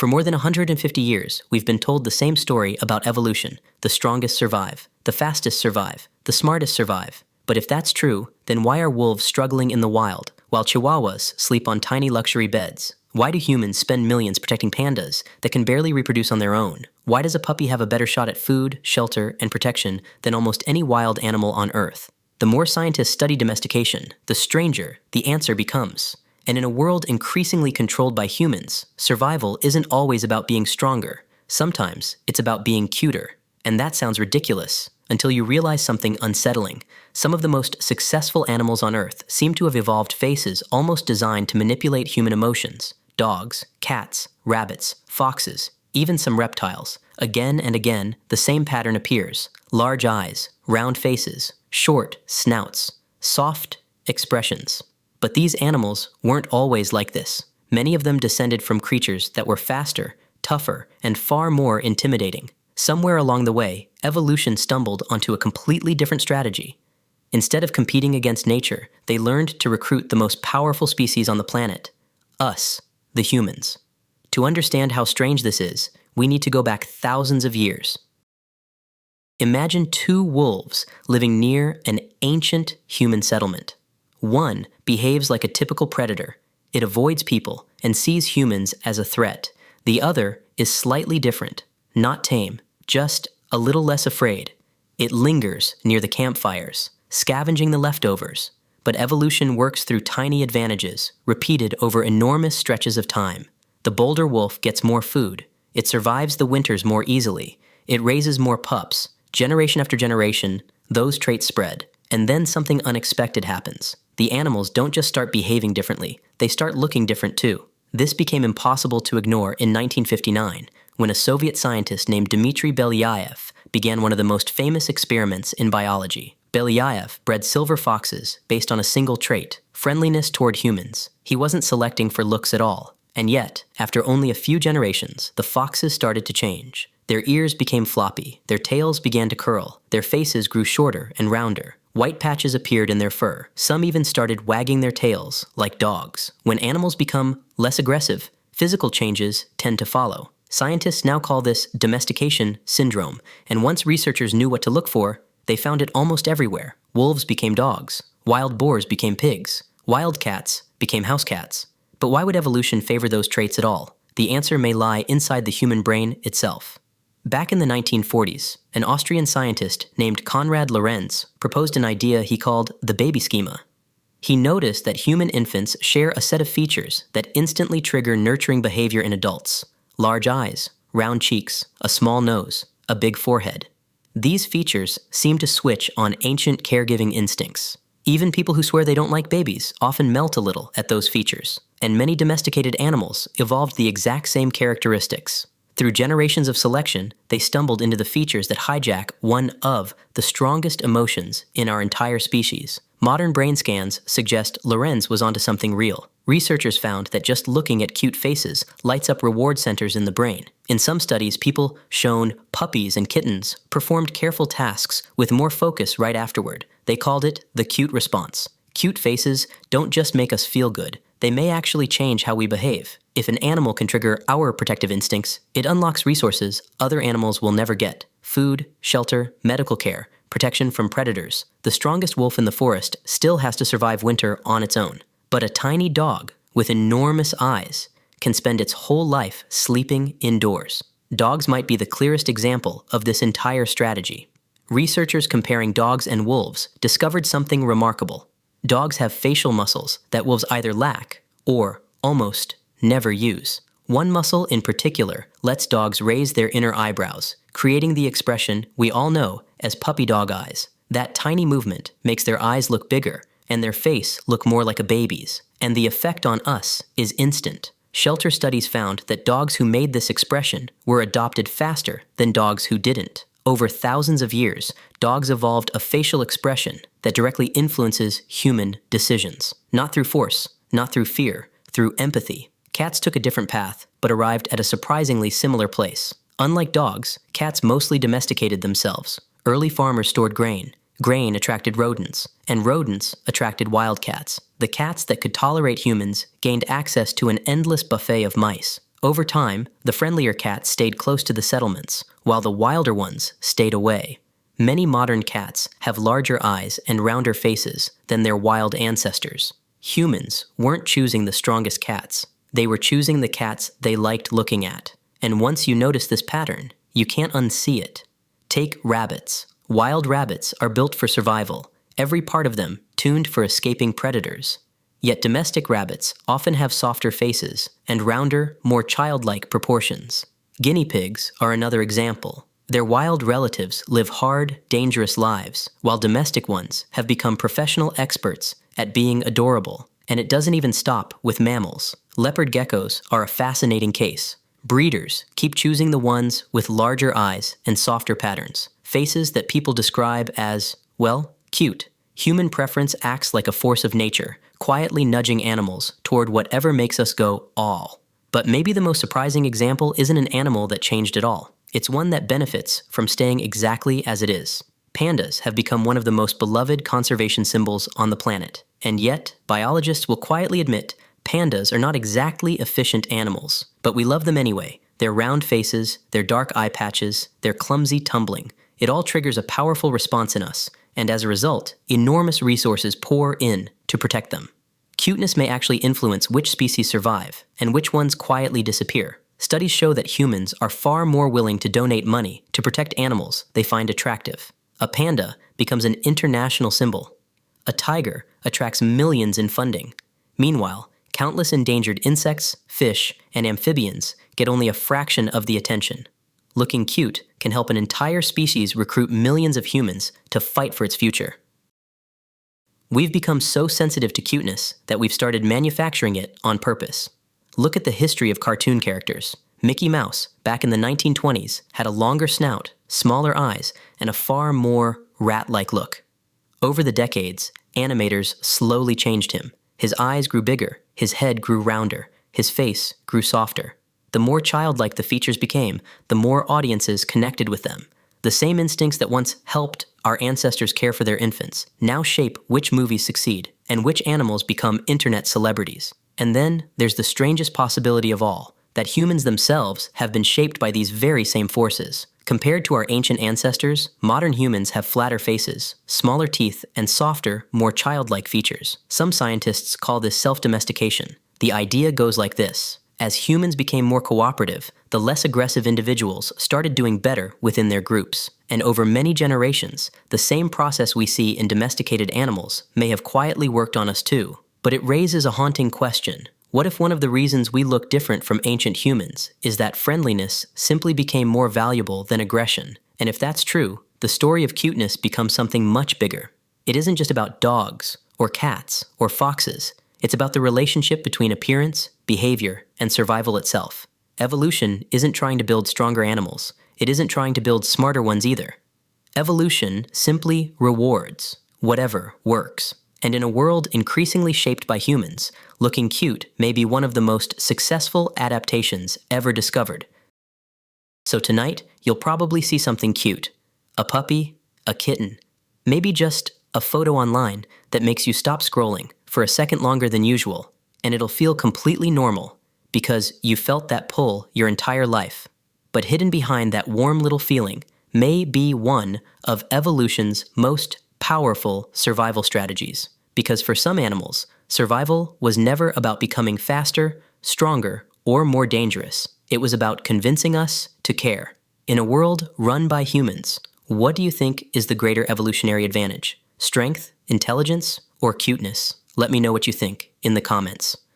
For more than 150 years, we've been told the same story about evolution. The strongest survive, the fastest survive, the smartest survive. But if that's true, then why are wolves struggling in the wild, while chihuahuas sleep on tiny luxury beds? Why do humans spend millions protecting pandas that can barely reproduce on their own? Why does a puppy have a better shot at food, shelter, and protection than almost any wild animal on Earth? The more scientists study domestication, the stranger the answer becomes. And in a world increasingly controlled by humans, survival isn't always about being stronger. Sometimes it's about being cuter. And that sounds ridiculous until you realize something unsettling. Some of the most successful animals on Earth seem to have evolved faces almost designed to manipulate human emotions. Dogs, cats, rabbits, foxes, even some reptiles. Again and again, the same pattern appears. Large eyes, round faces, short snouts, soft expressions. But these animals weren't always like this. Many of them descended from creatures that were faster, tougher, and far more intimidating. Somewhere along the way, evolution stumbled onto a completely different strategy. Instead of competing against nature, they learned to recruit the most powerful species on the planet, us, the humans. To understand how strange this is, we need to go back thousands of years. Imagine two wolves living near an ancient human settlement. One behaves like a typical predator. It avoids people and sees humans as a threat. The other is slightly different, not tame, just a little less afraid. It lingers near the campfires, scavenging the leftovers. But evolution works through tiny advantages, repeated over enormous stretches of time. The bolder wolf gets more food. It survives the winters more easily. It raises more pups. Generation after generation, those traits spread. And then something unexpected happens. The animals don't just start behaving differently, they start looking different too. This became impossible to ignore in 1959, when a Soviet scientist named Dmitry Belyaev began one of the most famous experiments in biology. Belyaev bred silver foxes based on a single trait, friendliness toward humans. He wasn't selecting for looks at all. And yet, after only a few generations, the foxes started to change. Their ears became floppy, their tails began to curl, their faces grew shorter and rounder. White patches appeared in their fur. Some even started wagging their tails, like dogs. When animals become less aggressive, physical changes tend to follow. Scientists now call this domestication syndrome, and once researchers knew what to look for, they found it almost everywhere. Wolves became dogs. Wild boars became pigs. Wild cats became house cats. But why would evolution favor those traits at all? The answer may lie inside the human brain itself. Back in the 1940s, an Austrian scientist named Konrad Lorenz proposed an idea he called the baby schema. He noticed that human infants share a set of features that instantly trigger nurturing behavior in adults. Large eyes, round cheeks, a small nose, a big forehead. These features seem to switch on ancient caregiving instincts. Even people who swear they don't like babies often melt a little at those features, and many domesticated animals evolved the exact same characteristics. Through generations of selection, they stumbled into the features that hijack one of the strongest emotions in our entire species. Modern brain scans suggest Lorenz was onto something real. Researchers found that just looking at cute faces lights up reward centers in the brain. In some studies, people shown puppies and kittens performed careful tasks with more focus right afterward. They called it the cute response. Cute faces don't just make us feel good, they may actually change how we behave. If an animal can trigger our protective instincts, it unlocks resources other animals will never get. Food, shelter, medical care, protection from predators. The strongest wolf in the forest still has to survive winter on its own. But a tiny dog with enormous eyes can spend its whole life sleeping indoors. Dogs might be the clearest example of this entire strategy. Researchers comparing dogs and wolves discovered something remarkable. Dogs have facial muscles that wolves either lack or almost never use. One muscle in particular lets dogs raise their inner eyebrows, creating the expression we all know as puppy dog eyes. That tiny movement makes their eyes look bigger and their face look more like a baby's. And the effect on us is instant. Shelter studies found that dogs who made this expression were adopted faster than dogs who didn't. Over thousands of years, dogs evolved a facial expression that directly influences human decisions. Not through force, not through fear, through empathy. Cats took a different path, but arrived at a surprisingly similar place. Unlike dogs, cats mostly domesticated themselves. Early farmers stored grain. Grain attracted rodents, and rodents attracted wildcats. The cats that could tolerate humans gained access to an endless buffet of mice. Over time, the friendlier cats stayed close to the settlements, while the wilder ones stayed away. Many modern cats have larger eyes and rounder faces than their wild ancestors. Humans weren't choosing the strongest cats. They were choosing the cats they liked looking at. And once you notice this pattern, you can't unsee it. Take rabbits. Wild rabbits are built for survival, every part of them tuned for escaping predators. Yet domestic rabbits often have softer faces and rounder, more childlike proportions. Guinea pigs are another example. Their wild relatives live hard, dangerous lives, while domestic ones have become professional experts at being adorable. And it doesn't even stop with mammals. Leopard geckos are a fascinating case. Breeders keep choosing the ones with larger eyes and softer patterns, faces that people describe as, well, cute. Human preference acts like a force of nature, quietly nudging animals toward whatever makes us go, all. But maybe the most surprising example isn't an animal that changed at all. It's one that benefits from staying exactly as it is. Pandas have become one of the most beloved conservation symbols on the planet. And yet, biologists will quietly admit pandas are not exactly efficient animals. But we love them anyway. Their round faces, their dark eye patches, their clumsy tumbling. It all triggers a powerful response in us. And as a result, enormous resources pour in to protect them. Cuteness may actually influence which species survive and which ones quietly disappear. Studies show that humans are far more willing to donate money to protect animals they find attractive. A panda becomes an international symbol. A tiger attracts millions in funding. Meanwhile, countless endangered insects, fish, and amphibians get only a fraction of the attention. Looking cute can help an entire species recruit millions of humans to fight for its future. We've become so sensitive to cuteness that we've started manufacturing it on purpose. Look at the history of cartoon characters. Mickey Mouse, back in the 1920s, had a longer snout, smaller eyes, and a far more rat-like look. Over the decades, animators slowly changed him. His eyes grew bigger, his head grew rounder, his face grew softer. The more childlike the features became, the more audiences connected with them. The same instincts that once helped our ancestors care for their infants now shape which movies succeed and which animals become internet celebrities. And then there's the strangest possibility of all, that humans themselves have been shaped by these very same forces. Compared to our ancient ancestors, modern humans have flatter faces, smaller teeth, and softer, more childlike features. Some scientists call this self-domestication. The idea goes like this. As humans became more cooperative, the less aggressive individuals started doing better within their groups. And over many generations, the same process we see in domesticated animals may have quietly worked on us too. But it raises a haunting question. What if one of the reasons we look different from ancient humans is that friendliness simply became more valuable than aggression? And if that's true, the story of cuteness becomes something much bigger. It isn't just about dogs, or cats, or foxes. It's about the relationship between appearance, behavior, and survival itself. Evolution isn't trying to build stronger animals. It isn't trying to build smarter ones either. Evolution simply rewards whatever works. And in a world increasingly shaped by humans, looking cute may be one of the most successful adaptations ever discovered. So tonight, you'll probably see something cute. A puppy, a kitten, maybe just a photo online that makes you stop scrolling for a second longer than usual, and it'll feel completely normal because you felt that pull your entire life. But hidden behind that warm little feeling may be one of evolution's most powerful survival strategies. Because for some animals, survival was never about becoming faster, stronger, or more dangerous. It was about convincing us to care. In a world run by humans, what do you think is the greater evolutionary advantage? Strength, intelligence, or cuteness? Let me know what you think in the comments.